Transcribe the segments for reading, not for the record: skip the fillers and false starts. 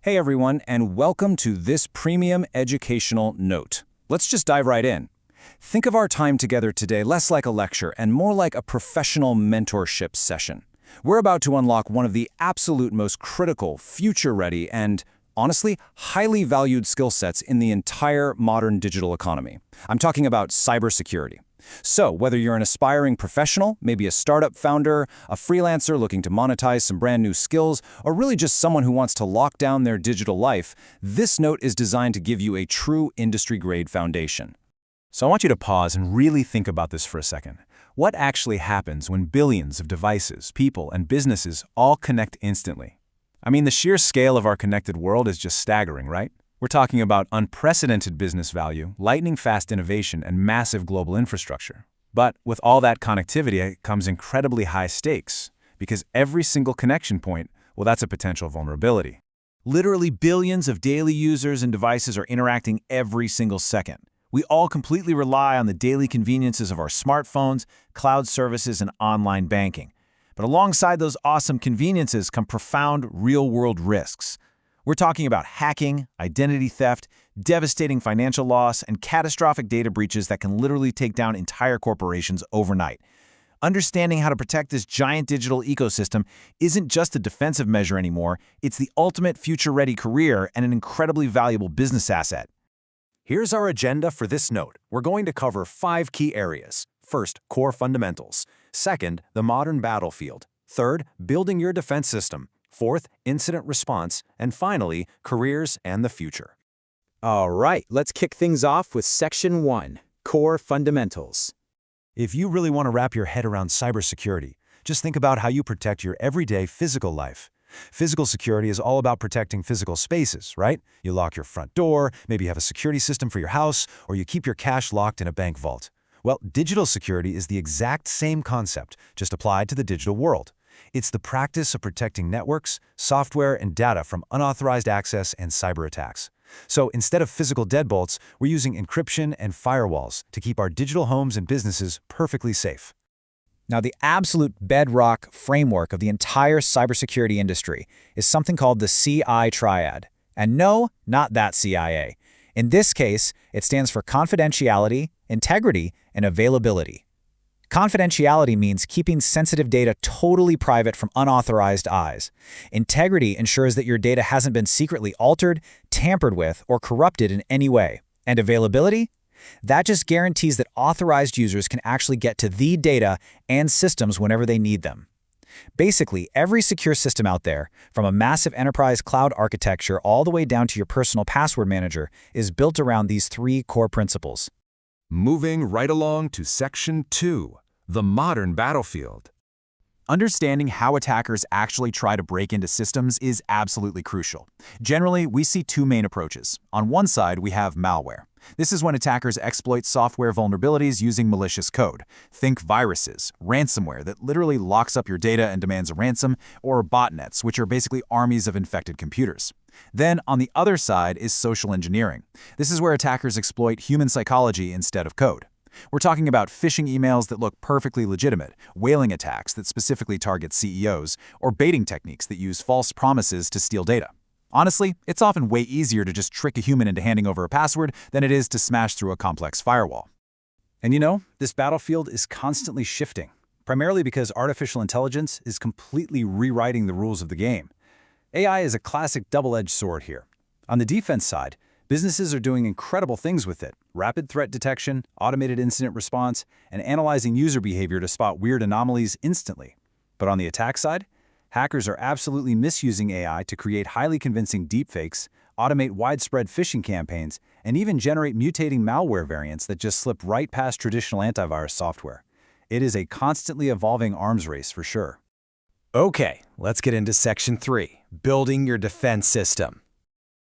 Hey everyone, and welcome to this premium educational note. Let's just dive right in. Think of our time together today less like a lecture and more like a professional mentorship session. We're about to unlock one of the absolute most critical, future-ready, and, honestly, highly valued skill sets in the entire modern digital economy. I'm talking about cybersecurity. So, whether you're an aspiring professional, maybe a startup founder, a freelancer looking to monetize some brand new skills, or really just someone who wants to lock down their digital life, this note is designed to give you a true industry-grade foundation. So I want you to pause and really think about this for a second. What actually happens when billions of devices, people, and businesses all connect instantly? I mean, the sheer scale of our connected world is just staggering, right? We're talking about unprecedented business value, lightning-fast innovation, and massive global infrastructure. But with all that connectivity comes incredibly high stakes, because every single connection point, well, that's a potential vulnerability. Literally billions of daily users and devices are interacting every single second. We all completely rely on the daily conveniences of our smartphones, cloud services, and online banking. But alongside those awesome conveniences come profound real-world risks. We're talking about hacking, identity theft, devastating financial loss, and catastrophic data breaches that can literally take down entire corporations overnight. Understanding how to protect this giant digital ecosystem isn't just a defensive measure anymore, it's the ultimate future-ready career and an incredibly valuable business asset. Here's our agenda for this note. We're going to cover 5 key areas. First, core fundamentals. Second, the modern battlefield. Third, building your defense system. Fourth, incident response. And finally, careers and the future. All right, let's kick things off with Section 1, Core Fundamentals. If you really want to wrap your head around cybersecurity, just think about how you protect your everyday physical life. Physical security is all about protecting physical spaces, right? You lock your front door, maybe you have a security system for your house, or you keep your cash locked in a bank vault. Well, digital security is the exact same concept, just applied to the digital world. It's the practice of protecting networks, software, and data from unauthorized access and cyber attacks. So instead of physical deadbolts, we're using encryption and firewalls to keep our digital homes and businesses perfectly safe. Now, the absolute bedrock framework of the entire cybersecurity industry is something called the CIA Triad. And no, not that CIA. In this case, it stands for confidentiality, integrity, and availability. Confidentiality means keeping sensitive data totally private from unauthorized eyes. Integrity ensures that your data hasn't been secretly altered, tampered with, or corrupted in any way. And availability? That just guarantees that authorized users can actually get to the data and systems whenever they need them. Basically, every secure system out there, from a massive enterprise cloud architecture all the way down to your personal password manager, is built around these 3 core principles. Moving right along to Section 2, the modern battlefield. Understanding how attackers actually try to break into systems is absolutely crucial. Generally, we see 2 main approaches. On one side, we have malware. This is when attackers exploit software vulnerabilities using malicious code. Think viruses, ransomware that literally locks up your data and demands a ransom, or botnets, which are basically armies of infected computers. Then, on the other side is social engineering. This is where attackers exploit human psychology instead of code. We're talking about phishing emails that look perfectly legitimate, whaling attacks that specifically target CEOs, or baiting techniques that use false promises to steal data. Honestly, it's often way easier to just trick a human into handing over a password than it is to smash through a complex firewall. And you know, this battlefield is constantly shifting, primarily because artificial intelligence is completely rewriting the rules of the game. AI is a classic double-edged sword here. On the defense side, businesses are doing incredible things with it: rapid threat detection, automated incident response, and analyzing user behavior to spot weird anomalies instantly. But on the attack side, hackers are absolutely misusing AI to create highly convincing deepfakes, automate widespread phishing campaigns, and even generate mutating malware variants that just slip right past traditional antivirus software. It is a constantly evolving arms race for sure. Okay, let's get into Section 3, building your defense system.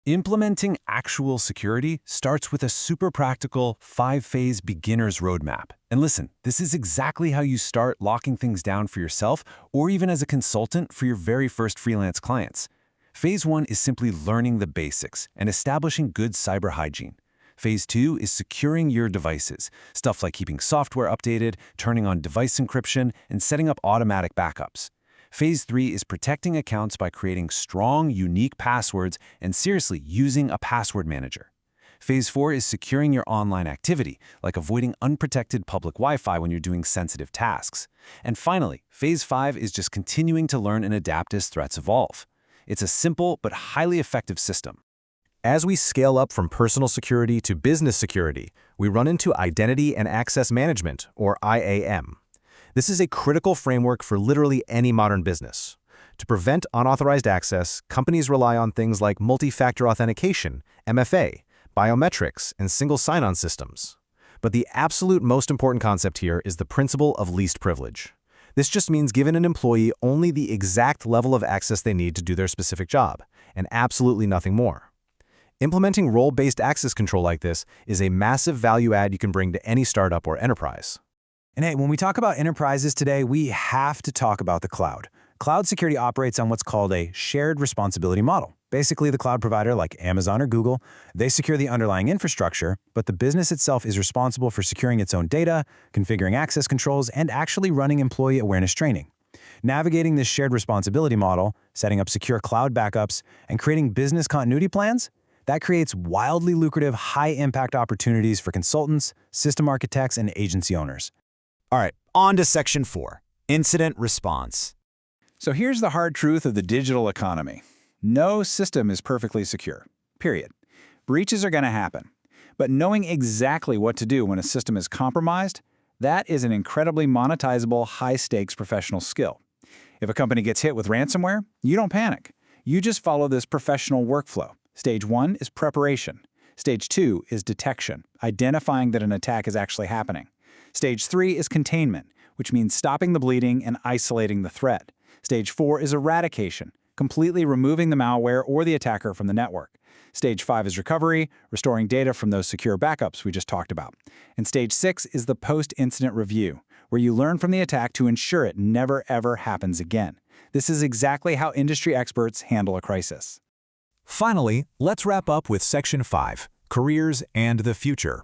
Implementing actual security starts with a super practical 5-phase beginner's roadmap. And listen, this is exactly how you start locking things down for yourself or even as a consultant for your very first freelance clients. Phase 1 is simply learning the basics and establishing good cyber hygiene. Phase 2 is securing your devices, stuff like keeping software updated, turning on device encryption, and setting up automatic backups. Phase 3 is protecting accounts by creating strong, unique passwords and seriously using a password manager. Phase 4 is securing your online activity, like avoiding unprotected public Wi-Fi when you're doing sensitive tasks. And finally, Phase 5 is just continuing to learn and adapt as threats evolve. It's a simple but highly effective system. As we scale up from personal security to business security, we run into Identity and Access Management, or IAM. This is a critical framework for literally any modern business. To prevent unauthorized access, companies rely on things like multi-factor authentication, MFA, biometrics, and single sign-on systems. But the absolute most important concept here is the principle of least privilege. This just means giving an employee only the exact level of access they need to do their specific job, and absolutely nothing more. Implementing role-based access control like this is a massive value add you can bring to any startup or enterprise. And hey, when we talk about enterprises today, we have to talk about the cloud. Cloud security operates on what's called a shared responsibility model. Basically, the cloud provider like Amazon or Google, they secure the underlying infrastructure, but the business itself is responsible for securing its own data, configuring access controls, and actually running employee awareness training. Navigating this shared responsibility model, setting up secure cloud backups, and creating business continuity plans, that creates wildly lucrative, high-impact opportunities for consultants, system architects, and agency owners. All right, on to Section 4, Incident Response. So here's the hard truth of the digital economy. No system is perfectly secure, period. Breaches are going to happen. But knowing exactly what to do when a system is compromised, that is an incredibly monetizable, high-stakes professional skill. If a company gets hit with ransomware, you don't panic. You just follow this professional workflow. Stage 1 is preparation. Stage 2 is detection, identifying that an attack is actually happening. Stage 3 is containment, which means stopping the bleeding and isolating the threat. Stage 4 is eradication, completely removing the malware or the attacker from the network. Stage 5 is recovery, restoring data from those secure backups we just talked about. And Stage 6 is the post-incident review, where you learn from the attack to ensure it never ever happens again. This is exactly how industry experts handle a crisis. Finally, let's wrap up with Section 5, Careers and the Future.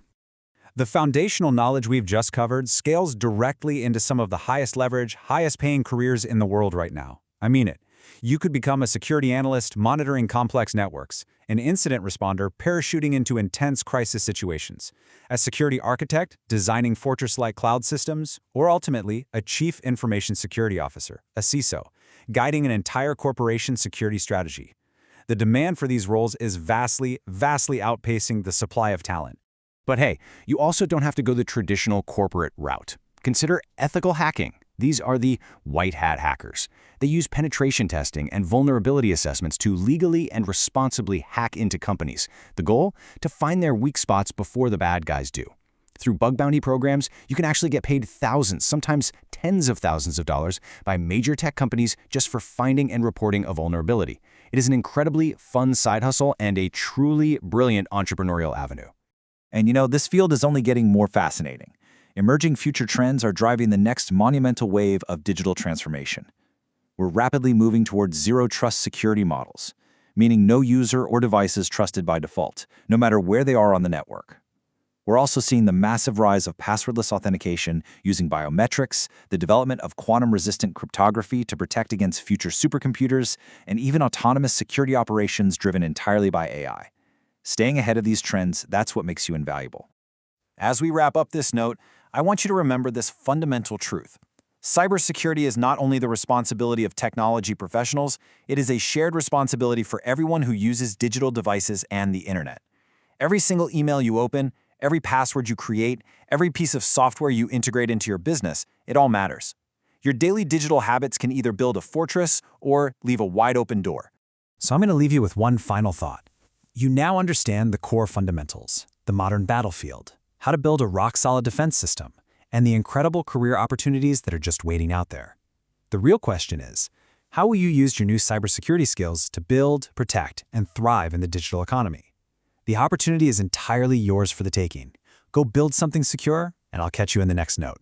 The foundational knowledge we've just covered scales directly into some of the highest leverage, highest paying careers in the world right now. I mean it. You could become a security analyst monitoring complex networks, an incident responder parachuting into intense crisis situations, a security architect designing fortress-like cloud systems, or ultimately a chief information security officer, a CISO, guiding an entire corporation's security strategy. The demand for these roles is vastly outpacing the supply of talent. But hey, you also don't have to go the traditional corporate route. Consider ethical hacking. These are the white hat hackers. They use penetration testing and vulnerability assessments to legally and responsibly hack into companies. The goal? To find their weak spots before the bad guys do. Through bug bounty programs, you can actually get paid thousands, sometimes tens of thousands of dollars by major tech companies just for finding and reporting a vulnerability. It is an incredibly fun side hustle and a truly brilliant entrepreneurial avenue. And you know, this field is only getting more fascinating. Emerging future trends are driving the next monumental wave of digital transformation. We're rapidly moving towards zero-trust security models, meaning no user or device is trusted by default, no matter where they are on the network. We're also seeing the massive rise of passwordless authentication using biometrics, the development of quantum-resistant cryptography to protect against future supercomputers, and even autonomous security operations driven entirely by AI. Staying ahead of these trends, that's what makes you invaluable. As we wrap up this note, I want you to remember this fundamental truth. Cybersecurity is not only the responsibility of technology professionals, it is a shared responsibility for everyone who uses digital devices and the internet. Every single email you open, every password you create, every piece of software you integrate into your business, it all matters. Your daily digital habits can either build a fortress or leave a wide open door. So I'm going to leave you with one final thought. You now understand the core fundamentals, the modern battlefield, how to build a rock-solid defense system, and the incredible career opportunities that are just waiting out there. The real question is, how will you use your new cybersecurity skills to build, protect, and thrive in the digital economy? The opportunity is entirely yours for the taking. Go build something secure, and I'll catch you in the next note.